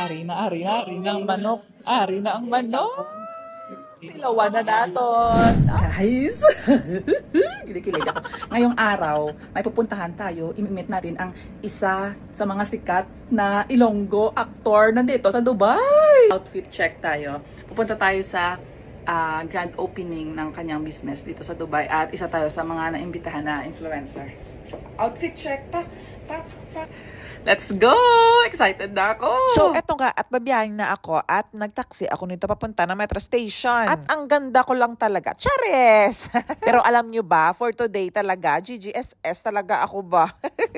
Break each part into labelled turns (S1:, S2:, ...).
S1: Ari na ang manok. Ari na ang manok. Silawan na naton. Guys! Kinikilig ako. Ngayong araw, may pupuntahan tayo. Imimit natin ang isa sa mga sikat na Ilonggo actor nandito sa Dubai. Outfit check tayo. Pupunta tayo sa grand opening ng kanyang business dito sa Dubai. At isa tayo sa mga naimbitahan na influencer. Outfit check pa. Let's go! Excited na ako!
S2: So, eto nga, at babiyahin na ako at nagtaksi ako nito papunta na metro station. At ang ganda ko lang talaga. Charis! Pero alam nyo ba, for today talaga, GGSS talaga ako ba?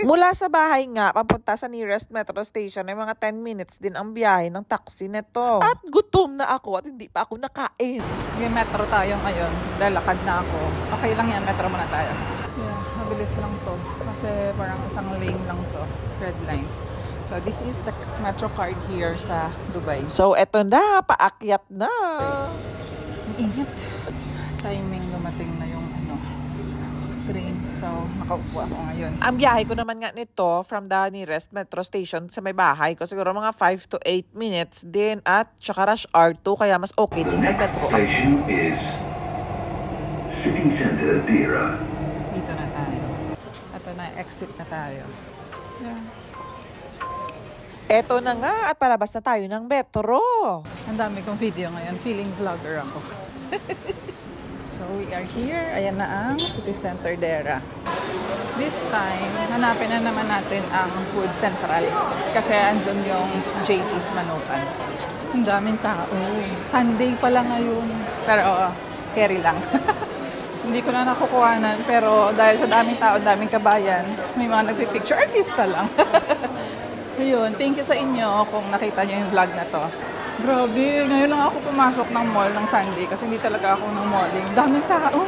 S2: Mula sa bahay nga, papunta sa nearest metro station, ay mga 10 minutes din ang biyahe ng taxi nito. At gutom na ako at hindi pa ako nakain.
S1: May metro tayo ngayon. Lalakad na ako. Okay lang yan, metro muna tayo. Yeah, mabilis lang to. Kasi parang isang lane lang to. Red line. So this is the metro card here sa Dubai.
S2: So eto na, paakyat na.
S1: Ang init. Timing dumating na yung train. So nakaupo ako ngayon.
S2: Ang biyahe ko naman nga nito from the nearest metro station sa may bahay ko. Siguro mga 5 to 8 minutes din at tsaka rush hour 2 kaya mas okay din ang metro.
S3: Station is City Center, Dira.
S1: Dito na tayo. Ito na, exit na tayo. Yeah.
S2: Eto na nga at palabas na tayo ng metro.
S1: Ang dami kong video ngayon. Feeling vlogger ako. So we are here. Ayan na ang City Center Dera. This time, hanapin na naman natin ang Food Central. Kasi andun yung JT's Manukan. Ang daming tao. Sunday pala ngayon. Pero carry lang. Hindi ko na nakukuhanan. Pero dahil sa daming tao, daming kabayan, may mga nagpipicture. Artista lang. Ayun, thank you sa inyo kung nakita nyo yung vlog na to. Grabe, ngayon lang ako pumasok ng mall ng Sunday kasi hindi talaga ako ng malling. Daming tao.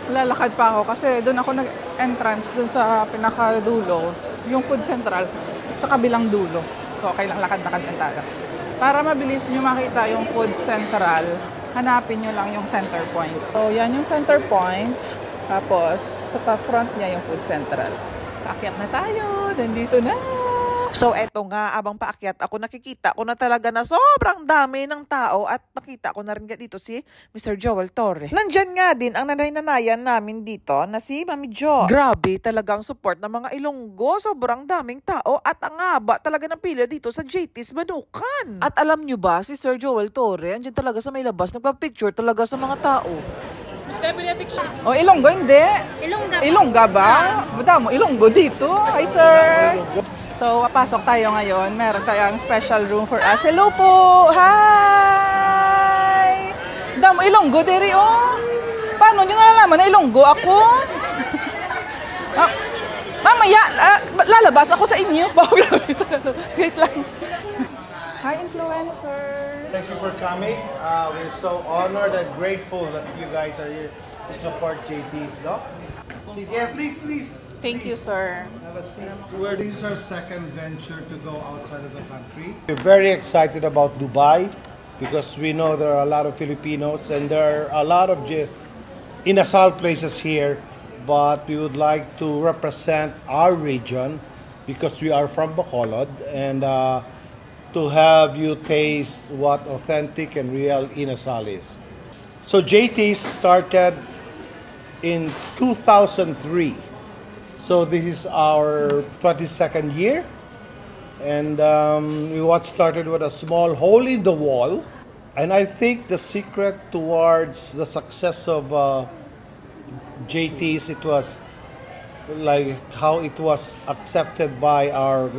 S1: Lalakad pa ako kasi doon ako nag-entrance doon sa pinakadulo, yung Food Central, sa kabilang dulo. So, okay lang, lakad-lakad na tayo. Para mabilis nyo makita yung Food Central, hanapin nyo lang yung center point. So, yan yung center point. Tapos, sa front niya yung Food Central. Paakyat na tayo. Nandito na.
S2: So eto nga, abang paakyat ako, nakikita ko na talaga na sobrang dami ng tao at nakita ko na rin dito si Mr. Joel Torre. Nandyan nga din ang nanay-nanayan namin dito na si Mami Jo. Grabe talagang support ng mga Ilonggo. Sobrang daming tao at ang haba talaga ng pila dito sa JT's Manukan. At alam nyo ba, si Sir Joel Torre, andyan talaga sa may labas, nagpa-picture talaga sa mga tao.
S1: Oh, Ilonggo hindi. Ilongga ba? Buta mo, Ilonggo dito. Hi, sir. So, papasok tayo ngayon. Meron tayong special room for us. Hello po! Hi! Damo, Ilonggo, diri, oh. Paano nyo nalalaman na Ilonggo ako? Mamaya, lalabas ako sa inyo. Wait lang. Hi, influencers!
S4: Thank you for coming. We're so honored and grateful that you guys are here to support JT's, no? Yeah, please.
S1: Thank you, sir.
S4: Have a seat. This is our second venture to go outside of the country. We're very excited about Dubai because we know there are a lot of Filipinos and there are a lot of inasal places here, but we would like to represent our region because we are from Bacolod and to have you taste what authentic and real inasal is. So JT started in 2003. So this is our 22nd year. And we started with a small hole in the wall. And I think the secret towards the success of JT's, it was like how it was accepted by our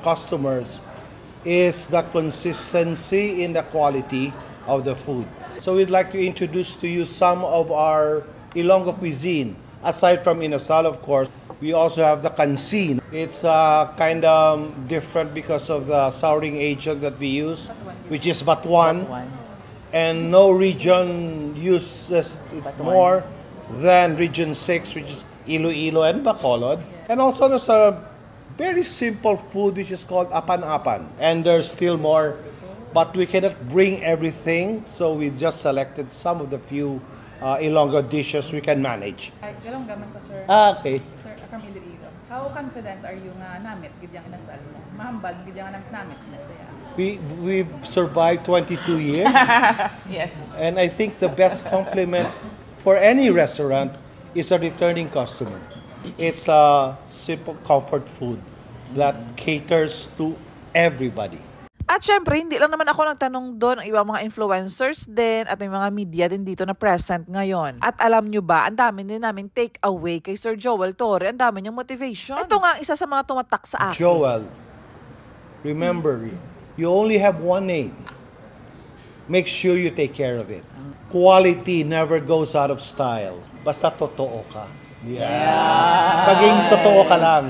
S4: customers is the consistency in the quality of the food. So we'd like to introduce to you some of our Ilonggo cuisine. Aside from inasal, of course, we also have the kansin. It's kind of different because of the souring agent that we use, which is batuan. And no region uses it more than Region 6, which is Iloilo and Bacolod. And also there's a very simple food which is called apan-apan. And there's still more, but we cannot bring everything, so we just selected some of the few Ilonggo dishes we can manage.
S1: Ilongga man ko, sir.
S4: Okay.
S1: Sir, from Iloilo. How confident are you nga namit gid yang inasal mo? Mahambal gid yang namit nagsaya.
S4: We've survived 22 years.
S1: Yes.
S4: And I think the best compliment for any restaurant is a returning customer. It's a simple comfort food that caters to everybody.
S2: At syempre, hindi lang naman ako nagtanong doon, ang ibang mga influencers din at may mga media din dito na present ngayon. At alam nyo ba, ang dami din namin take away kay Sir Joel Torre, ang dami niyang motivation. Ito nga, isa sa mga tumatak sa akin.
S4: Joel, remember, you only have one name. Make sure you take care of it. Quality never goes out of style. Basta totoo ka. Yeah. Paging totoo ka lang.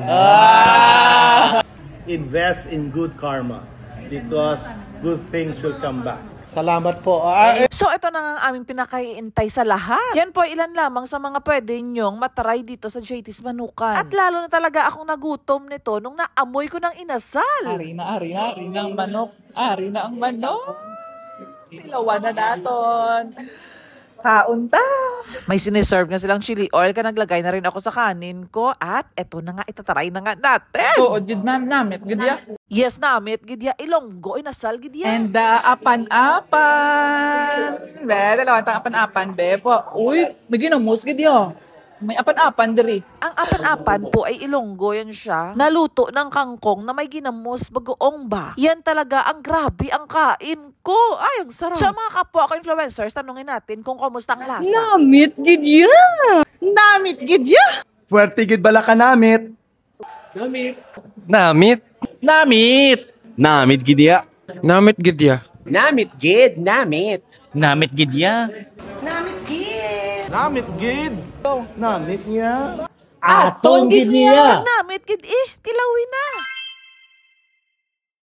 S4: Invest in good karma because good things will come back. Salamat po.
S2: So ito na nga ang aming pinakaiintay sa lahat. Yan po ilan lamang sa mga pwede nyong matry dito sa JT's Manukan. At lalo na talaga akong nagutom nito nung naamoy ko ng inasal.
S1: Ari na ang manok. Ari na ang manok. Silawan na naton. Kaunta.
S2: May siniserve nga silang chili oil, ka naglagay na rin ako sa kanin ko at eto na nga, itatry na nga natin.
S1: Oo, gid ma'am, namit gid ya.
S2: Yes, namit, gidya, ilonggo, inasal, gidya.
S1: And apan-apan. Be, dalawang tang apan-apan, be po. Uy, may ginamos gid yo. May apan-apan diri.
S2: Ang apan-apan po ay ilonggo yan siya. Naluto ng kangkong na may ginamos bagoong ba. Yan talaga ang grabe ang kain ko. Ay, ang sarap. Sa mga kapwa ko influencers, tanungin natin kung kumusta ang lasa.
S1: Namit gid ya. Namit gid ya.
S5: Puwerte gid bala ka namit.
S1: Namit.
S5: Namit.
S1: Namit.
S5: Namit gid ya.
S6: Namit gidya.
S5: Namit gid, namit.
S6: Namit gidya.
S5: Namit gid. Namit niya.
S2: Atong gid niya. Namit gid kilawin na.